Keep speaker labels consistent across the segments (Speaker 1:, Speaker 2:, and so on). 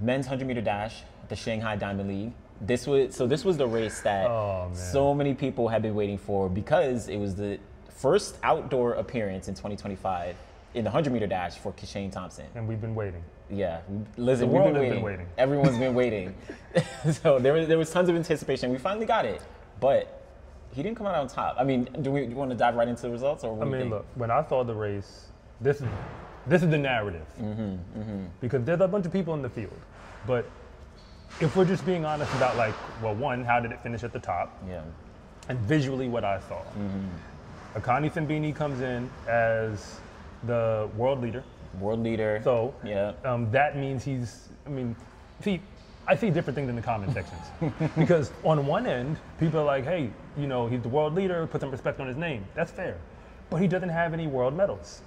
Speaker 1: men's 100-meter dash, the Shanghai Diamond League. This was the race that so many people had been waiting for because it was the first outdoor appearance in 2025 in the 100-meter dash for Kishane Thompson.
Speaker 2: And we've been waiting.
Speaker 1: Yeah, listen,
Speaker 2: we've
Speaker 1: been waiting. Everyone's been waiting. So there was tons of anticipation. We finally got it, but he didn't come out on top. I mean, do we want to dive right into the results, or what do you think?
Speaker 2: Look, when I saw the race, this is the narrative, because there's a bunch of people in the field, but if we're just being honest about, like, well, one, how did it finish at the top?
Speaker 1: Yeah.
Speaker 2: And visually what I saw. Akani Simbine comes in as the world leader.
Speaker 1: World leader.
Speaker 2: So
Speaker 1: yeah.
Speaker 2: That means I see different things in the comment sections. Because on one end, people are like, hey, you know, he's the world leader, put some respect on his name. That's fair. But he doesn't have any world medals.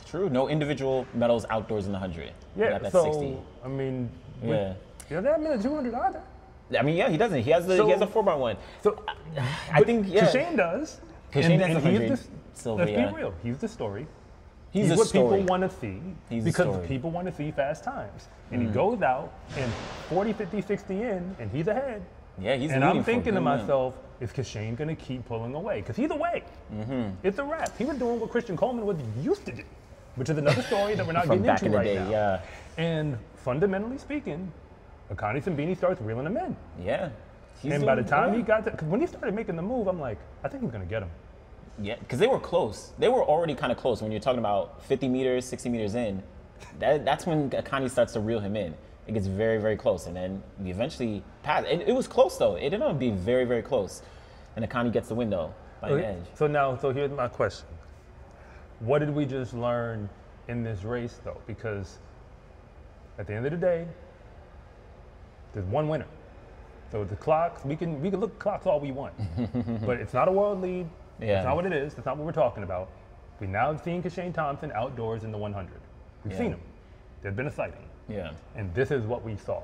Speaker 1: True. No individual medals outdoors in the 100.
Speaker 2: Yeah,
Speaker 1: that's
Speaker 2: so,
Speaker 1: 60.
Speaker 2: I mean,
Speaker 1: yeah.
Speaker 2: He doesn't have the 200 either.
Speaker 1: I mean, yeah, he doesn't. He has a 4x1.
Speaker 2: So
Speaker 1: I think, yeah.
Speaker 2: Kishane does.
Speaker 1: Kishane has
Speaker 2: and
Speaker 1: 100.
Speaker 2: Let's be real. He's the story.
Speaker 1: He's
Speaker 2: what
Speaker 1: story.
Speaker 2: People want to see because people want to see fast times. And he goes out and 40, 50, 60 in, and he's ahead.
Speaker 1: Yeah, he's
Speaker 2: And I'm thinking to myself, is Kishane going to keep pulling away? Because he's away. It's a wrap. He was doing what Christian Coleman was used to do, which is another story that we're not getting into right now.
Speaker 1: Yeah.
Speaker 2: And fundamentally speaking, Akani Simbine starts reeling him in.
Speaker 1: Yeah.
Speaker 2: And by the time he got to, because when he started making the move, I'm like, I think he's going to get him.
Speaker 1: Yeah, because they were close. They were already kind of close when you're talking about 50 meters, 60 meters in. That's when Akani starts to reel him in. It gets very, very close, and then we eventually passed. It was close, though. It ended up being very, very close. And Akani gets the win, though, by an edge.
Speaker 2: So here's my question. What did we just learn in this race, though? Because at the end of the day, there's one winner. So the clocks, we can look at clocks all we want, but it's not a world lead.
Speaker 1: Yeah.
Speaker 2: That's not what it is. That's not what we're talking about. We now have seen Kishane Thompson outdoors in the 100. We've seen him. There's been a sighting.
Speaker 1: Yeah.
Speaker 2: And this is what we saw.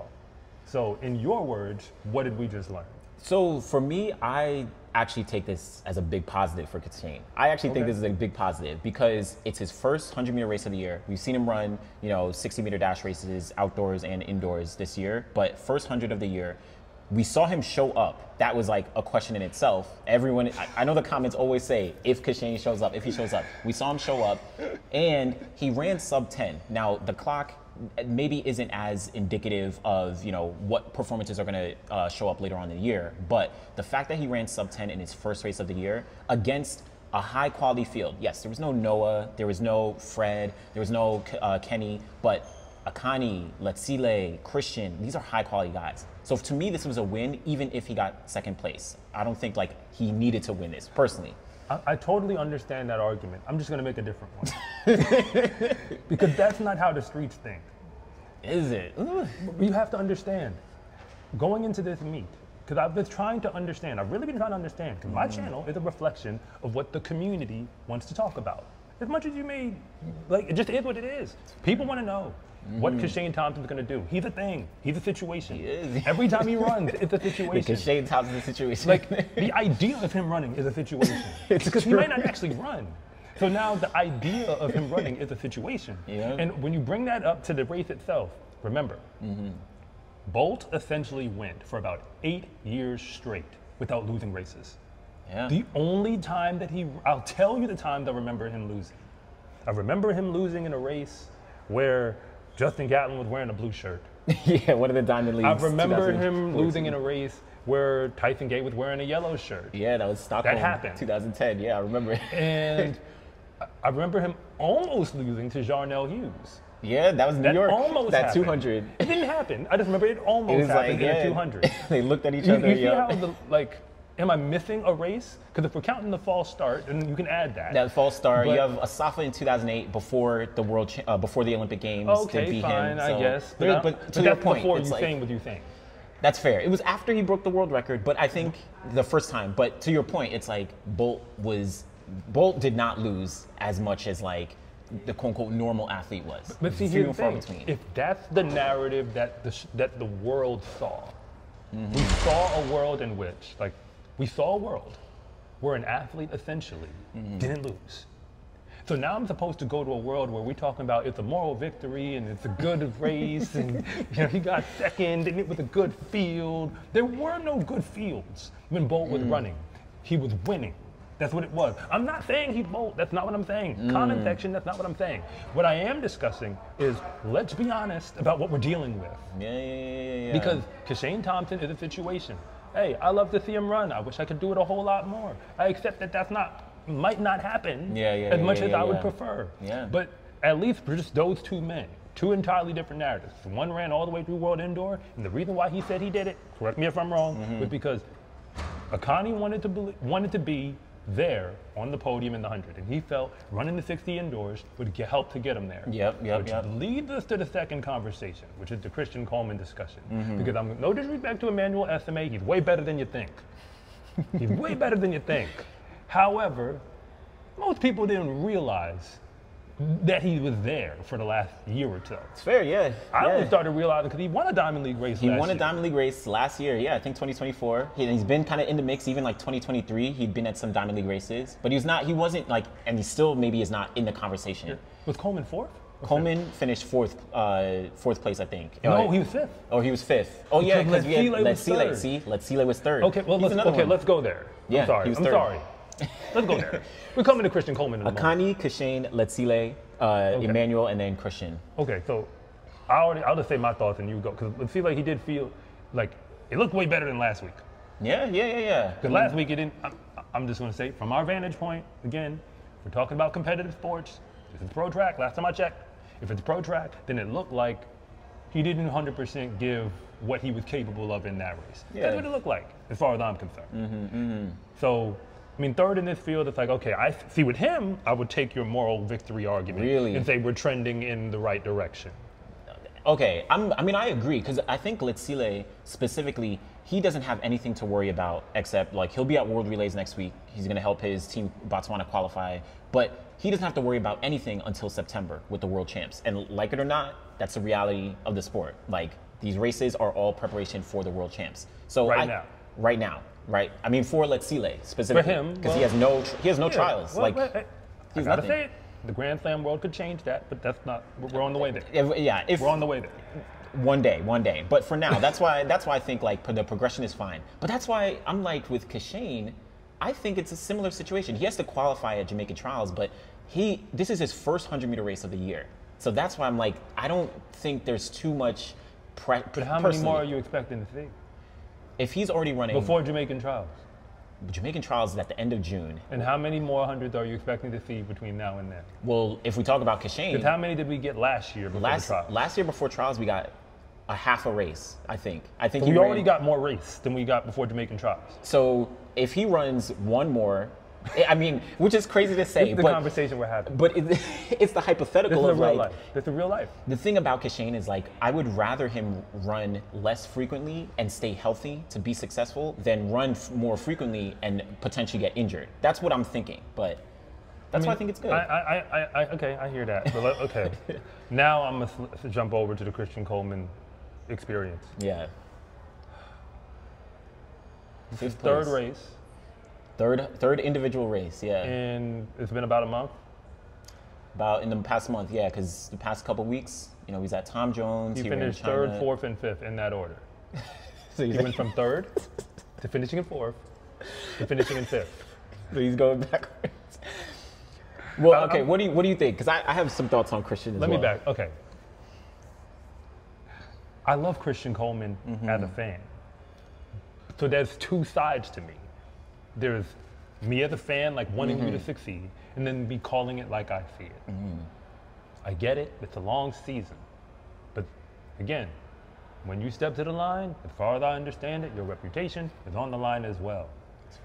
Speaker 2: So in your words, what did we just learn?
Speaker 1: So for me, I actually take this as a big positive for Kishane. I actually think this is a big positive because it's his first 100-meter race of the year. We've seen him run, 60-meter dash races outdoors and indoors this year, but first 100 of the year. We saw him show up. That was like a question in itself. Everyone, I know the comments always say, if Kishane shows up, if he shows up. We saw him show up, and he ran sub 10. Now, the clock maybe isn't as indicative of, what performances are gonna show up later on in the year, but the fact that he ran sub 10 in his first race of the year against a high quality field. Yes, there was no Noah, there was no Fred, there was no Kenny, but Akani, Letsile, Christian, these are high quality guys. So to me, this was a win, even if he got second place. I don't think he needed to win this, personally.
Speaker 2: I totally understand that argument. I'm just gonna make a different one. Because that's not how the streets think.
Speaker 1: Is it?
Speaker 2: You have to understand, going into this meet, because I've been trying to understand, I've really been trying to understand, because my channel is a reflection of what the community wants to talk about. As much as you may, it just is what it is. People want to know what Kishane Thompson's going to do. He's a thing. He's a situation.
Speaker 1: He is.
Speaker 2: Every time he runs, it's a situation.
Speaker 1: Kishane Thompson's a situation.
Speaker 2: The idea of him running is a situation. Because he might not actually run. So now the idea of him running is a situation.
Speaker 1: Yeah.
Speaker 2: And when you bring that up to the race itself, remember, Bolt essentially went for about 8 years straight without losing races.
Speaker 1: Yeah.
Speaker 2: The only time that I'll tell you the times I remember him losing. I remember him losing in a race where Justin Gatlin was wearing a blue shirt.
Speaker 1: Yeah, one of the Diamond Leagues.
Speaker 2: I remember him losing in a race where Tyson Gay was wearing a yellow shirt.
Speaker 1: Yeah, that was Stockholm.
Speaker 2: That happened.
Speaker 1: 2010, yeah, I remember it.
Speaker 2: And I remember him almost losing to Jarnell Hughes.
Speaker 1: Yeah, that was New York.
Speaker 2: Almost
Speaker 1: that
Speaker 2: happened.
Speaker 1: 200.
Speaker 2: It didn't happen. I just remember it almost happened in a 200.
Speaker 1: They looked at each other.
Speaker 2: You see how am I missing a race? Because if we're counting the false start, then you can add that.
Speaker 1: That false start. You have Asafa in 2008 before the Olympic Games.
Speaker 2: Okay,
Speaker 1: to beat
Speaker 2: fine,
Speaker 1: him,
Speaker 2: I guess.
Speaker 1: But to your point,
Speaker 2: before
Speaker 1: it's
Speaker 2: you saying what you think.
Speaker 1: That's fair. It was after he broke the world record, but I think the first time. But to your point, it's like Bolt did not lose as much as the quote unquote normal athlete was.
Speaker 2: But see, here's the thing. If that's the narrative that the world saw, we saw a world in which we saw a world where an athlete essentially didn't lose. So now I'm supposed to go to a world where we're talking about it's a moral victory and it's a good race and he got second and it was a good field. There were no good fields when Bolt was running. He was winning. That's what it was. I'm not saying he's Bolt. That's not what I'm saying. Comment section, that's not what I'm saying. What I am discussing is let's be honest about what we're dealing with.
Speaker 1: Yeah.
Speaker 2: Because Kishane Thompson is a situation. Hey, I love to see him run. I wish I could do it a whole lot more. I accept that might not happen as much as I would prefer.
Speaker 1: Yeah.
Speaker 2: But at least for just those two men, two entirely different narratives. One ran all the way through World Indoor, and the reason why he said he did it, correct me if I'm wrong, was because Akani wanted to be there on the podium in the 100, and he felt running the 60 indoors would help to get him there. Which leads us to the second conversation, which is the Christian Coleman discussion. Because I'm no disrespect to Emmanuel SMA, he's way better than you think. He's way better than you think. However, most people didn't realize that he was there for the last year or so.
Speaker 1: It's fair, yeah.
Speaker 2: I only started realizing because he won a Diamond League race last year.
Speaker 1: He won a Diamond League race last year, I think 2024. He's been kind of in the mix, even like 2023. He'd been at some Diamond League races, but he wasn't like, and he still maybe is not in the conversation.
Speaker 2: Yeah. Was Coleman fourth?
Speaker 1: Coleman finished fourth place, I think.
Speaker 2: No, he was fifth.
Speaker 1: Oh, he was fifth. Oh yeah, because we had Letsile. See, Letsile was third.
Speaker 2: Okay, well, let's go there.
Speaker 1: Yeah,
Speaker 2: I'm sorry. Let's go there. We're coming to Christian Coleman in a
Speaker 1: Akani, Kishane, Letsile, Emmanuel, and then Christian.
Speaker 2: Okay, so I'll just say my thoughts and you go. Because Letsile, he did feel like it looked way better than last week.
Speaker 1: Yeah.
Speaker 2: Because last week it didn't. I'm just going to say, from our vantage point, again, we're talking about competitive sports. This is pro track. Last time I checked, if it's pro track, then it looked like he didn't 100% give what he was capable of in that race. Yeah. That's what it looked like, as far as I'm concerned. So, I mean, third in this field, it's like, okay, I see with him, I would take your moral victory argument and say we're trending in the right direction.
Speaker 1: Okay, I agree, because I think Letsile specifically, he doesn't have anything to worry about except like he'll be at World Relays next week. He's going to help his team Botswana qualify, but he doesn't have to worry about anything until September with the World Champs. And like it or not, that's the reality of the sport. Like these races are all preparation for the World Champs. So right now. I mean, for Letsile specifically,
Speaker 2: for him,
Speaker 1: because he has no trials.
Speaker 2: Well, I gotta say it. The Grand Slam world could change that, but that's not. We're on the way there. We're on the way there.
Speaker 1: One day. But for now, that's why I think like the progression is fine. But that's why I'm like with Kishane, I think it's a similar situation. He has to qualify at Jamaican Trials, but this is his first 100-meter race of the year. So that's why I'm like, I don't think there's too much pressure.
Speaker 2: But how many more are you expecting to see?
Speaker 1: If he's already running
Speaker 2: before Jamaican Trials.
Speaker 1: Jamaican Trials is at the end of June.
Speaker 2: And how many more hundreds are you expecting to see between now and then?
Speaker 1: Well, if we talk about Kishane,
Speaker 2: because how many did we get last year before the trials?
Speaker 1: Last year before trials, we got a half a race, I think. So
Speaker 2: we already got more race than we got before Jamaican Trials.
Speaker 1: So if he runs one more, I mean, which is crazy to say.
Speaker 2: This is the conversation we're having.
Speaker 1: But it's the hypothetical
Speaker 2: of
Speaker 1: like,
Speaker 2: life. This is real life.
Speaker 1: The thing about Kishane is like, I would rather him run less frequently and stay healthy to be successful than run more frequently and potentially get injured. That's what I'm thinking. But that's why I think it's good.
Speaker 2: Okay, I hear that. But okay, now I'm gonna jump over to the Christian Coleman experience.
Speaker 1: Yeah.
Speaker 2: His third race.
Speaker 1: Third individual race, yeah.
Speaker 2: And it's been about a month?
Speaker 1: About in the past month, yeah, because the past couple weeks, he's at Tom Jones.
Speaker 2: He finished third, fourth, and fifth in that order. So he went from third to finishing in fourth to finishing in fifth.
Speaker 1: So he's going backwards. Well, okay, what do you think? Because I have some thoughts on Christian as well.
Speaker 2: Let me back, okay. I love Christian Coleman as a fan. So there's two sides to me. There's me as a fan, like wanting you to succeed, and then me calling it like I see it. I get it, it's a long season. But again, when you step to the line, as far as I understand it, your reputation is on the line as well.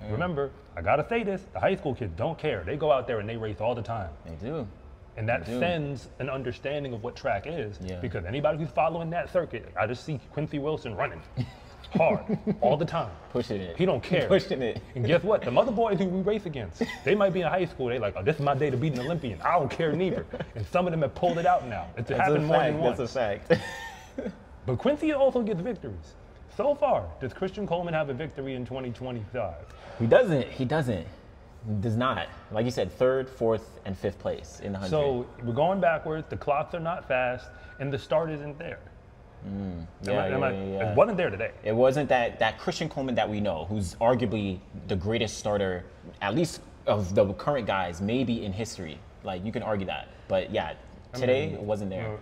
Speaker 2: Remember, I gotta say this, the high school kids don't care. They go out there and they race all the time.
Speaker 1: They do.
Speaker 2: And that sends an understanding of what track is, because anybody who's following that circuit, I just see Quincy Wilson running. Hard, all the time.
Speaker 1: Pushing it.
Speaker 2: He don't care.
Speaker 1: Pushing it.
Speaker 2: And guess what? The other boys who we race against, they might be in high school. They like, oh, this is my day to beat an Olympian. I don't care neither. And some of them have pulled it out now. It's happened more than once.
Speaker 1: That's a fact.
Speaker 2: But Quincy also gets victories. So far, does Christian Coleman have a victory in 2025?
Speaker 1: He doesn't. Does not. Like you said, third, fourth, and fifth place in the 100.
Speaker 2: So we're going backwards. The clocks are not fast, and the start isn't there. It wasn't there today.
Speaker 1: It wasn't that Christian Coleman that we know, who's arguably the greatest starter, at least of the current guys, maybe in history. Like, you can argue that. But yeah, today it wasn't there.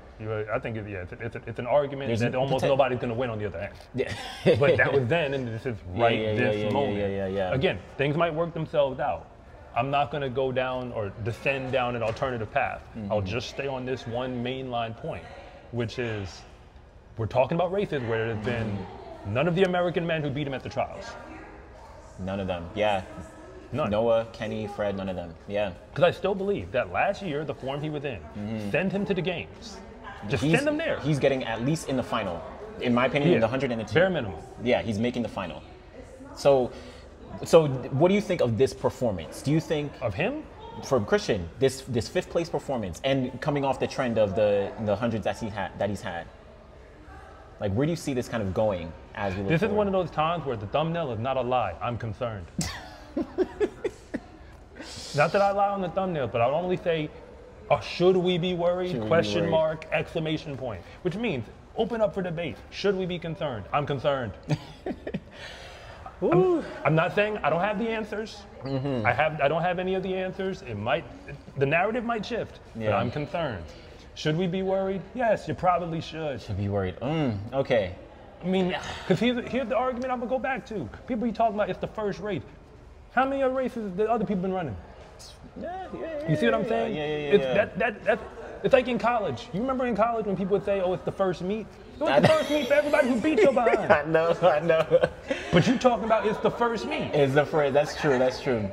Speaker 2: I think it's an argument that almost nobody's going to win on the other end.
Speaker 1: Yeah.
Speaker 2: But that was then, and this is this moment.
Speaker 1: Yeah.
Speaker 2: Again, things might work themselves out. I'm not going to go down or descend down an alternative path. I'll just stay on this one mainline point, which is we're talking about races where there's been none of the American men who beat him at the trials.
Speaker 1: None of them, yeah.
Speaker 2: None.
Speaker 1: Noah, Kenny, Fred, none of them, yeah.
Speaker 2: Because I still believe that last year, the form he was in, send him to the games. Just send him there.
Speaker 1: He's getting at least in the final, in my opinion, in the 100 and the 2.
Speaker 2: Bare minimum.
Speaker 1: Yeah, he's making the final. So what do you think of this performance? Do you think
Speaker 2: of him?
Speaker 1: For Christian, this fifth place performance and coming off the trend of the hundreds that he's had. Like, where do you see this kind of going as we look
Speaker 2: This
Speaker 1: forward?
Speaker 2: is one of those times where the thumbnail is not a lie. I'm concerned. Not that I lie on the thumbnail, but I'll only say, should we be worried? Question mark, exclamation point. Which means, open up for debate. Should we be concerned? I'm concerned. I'm not saying I don't have the answers. I don't have any of the answers. The narrative might shift, but I'm concerned. Should we be worried? Yes, you probably should.
Speaker 1: Should be worried. Okay.
Speaker 2: I mean, because here's the argument I'm going to go back to. People be talking about it's the first race. How many other races that other people been running? You see what I'm saying? It's like in college. You remember in college when people would say, it's the first meet? It was the first meet for everybody who beat your behind.
Speaker 1: I know.
Speaker 2: But you talking about it's the first meet.
Speaker 1: It's the first. That's true.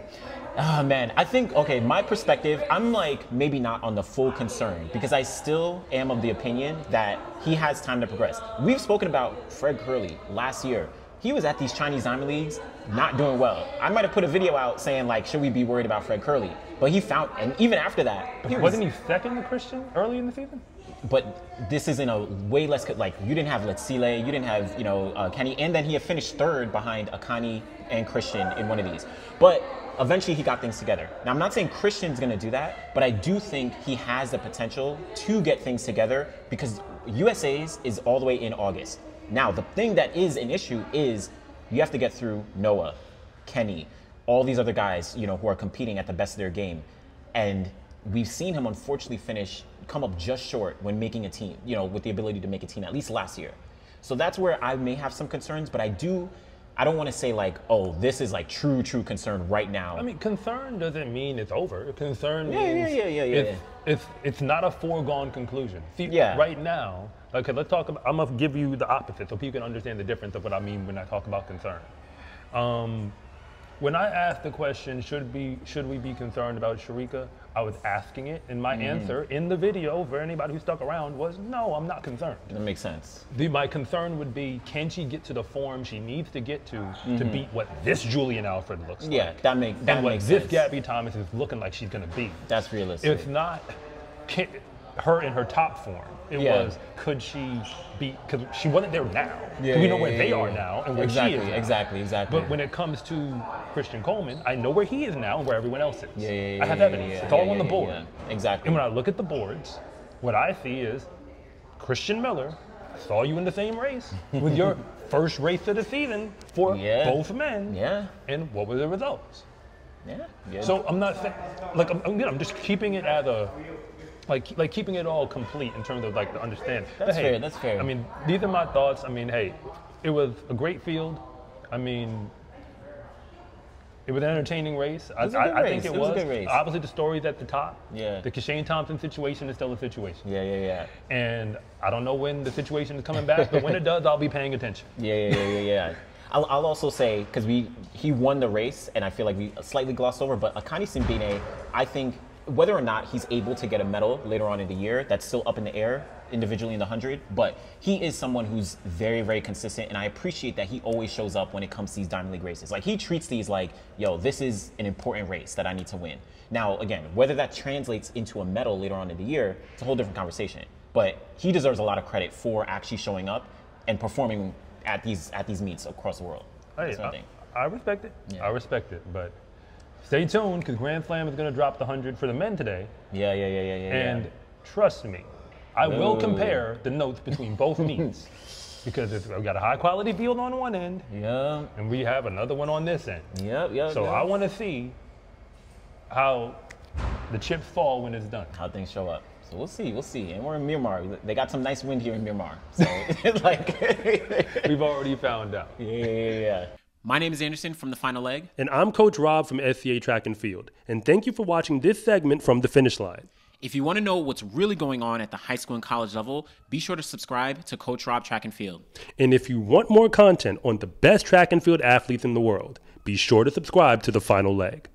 Speaker 1: Oh, man, I think, okay, my perspective, I'm like maybe not on the full concern because I still am of the opinion that he has time to progress. We've spoken about Fred Curley last year. He was at these Chinese Diamond Leagues not doing well. I might have put a video out saying, like, should we be worried about Fred Curley? But he found, and even after that.
Speaker 2: Wasn't he second to Christian early in the season?
Speaker 1: But this is in a way less, like, you didn't have Letsile, you didn't have, Kenny, and then he had finished third behind Akani and Christian in one of these. But eventually he got things together. Now, I'm not saying Christian's going to do that, but I do think he has the potential to get things together because USA's is all the way in August. Now, the thing that is an issue is you have to get through Noah, Kenny, all these other guys, who are competing at the best of their game. And we've seen him, unfortunately, come up just short when making a team, with the ability to make a team, at least last year. So that's where I may have some concerns, but I don't want to say like, this is like true concern right now.
Speaker 2: I mean, concern doesn't mean it's over. Concern means it's not a foregone conclusion. See, right now, okay, let's talk about, I'm going to give you the opposite so people can understand the difference of what I mean when I talk about concern. When I asked the question, should we be concerned about Sharika, I was asking it, and my answer in the video for anybody who stuck around was, no, I'm not concerned.
Speaker 1: That makes sense.
Speaker 2: My concern would be, can she get to the form she needs to get to beat what this Julian Alfred looks like?
Speaker 1: Yeah, that makes sense.
Speaker 2: This Gabby Thomas is looking like she's going to be.
Speaker 1: That's realistic.
Speaker 2: It's not her in her top form. It was, could she beat, because she wasn't there now. We know where they are now and where she is now.
Speaker 1: Exactly.
Speaker 2: But when it comes to Christian Coleman, I know where he is now and where everyone else is. I have evidence. It's all on the board.
Speaker 1: Exactly.
Speaker 2: And when I look at the boards, what I see is Christian Miller, I saw you in the same race with your first race of the season for both men. And what were the results? So I'm not saying, like, I'm just keeping it as a, like keeping it all complete in terms of like the understand.
Speaker 1: That's fair.
Speaker 2: I mean, these are my thoughts. I mean, hey, it was a great field. I mean, it was an entertaining race. I think it was.
Speaker 1: A good race.
Speaker 2: Obviously, the story's at the top.
Speaker 1: Yeah.
Speaker 2: The Kishane Thompson situation is still a situation.
Speaker 1: Yeah.
Speaker 2: And I don't know when the situation is coming back, but when it does, I'll be paying attention.
Speaker 1: Yeah. I'll also say, because he won the race, and I feel like we slightly glossed over, but Akani Simbine, I think, whether or not he's able to get a medal later on in the year, that's still up in the air individually in the 100, but he is someone who's very, very consistent, and I appreciate that he always shows up when it comes to these Diamond League races. Like, he treats these like, this is an important race that I need to win. Now, again, whether that translates into a medal later on in the year, it's a whole different conversation, but he deserves a lot of credit for actually showing up and performing at these meets across the world.
Speaker 2: Hey, I respect it. I respect it, but Stay tuned, because Grand Slam is going to drop the 100 for the men today.
Speaker 1: Yeah.
Speaker 2: And trust me, I will compare the notes between both meets. Because we've got a high quality field on one end.
Speaker 1: Yeah.
Speaker 2: And we have another one on this end.
Speaker 1: Yep.
Speaker 2: So I want to see how the chips fall when it's done.
Speaker 1: How things show up. So we'll see. And we're in Myanmar. They got some nice wind here in Myanmar. So it's like
Speaker 2: we've already found out.
Speaker 1: Yeah. My name is Anderson from The Final Leg.
Speaker 3: And I'm Coach Rob from SCA Track and Field. And thank you for watching this segment from The Finish Line.
Speaker 1: If you want to know what's really going on at the high school and college level, be sure to subscribe to Coach Rob Track and Field.
Speaker 3: And if you want more content on the best track and field athletes in the world, be sure to subscribe to The Final Leg.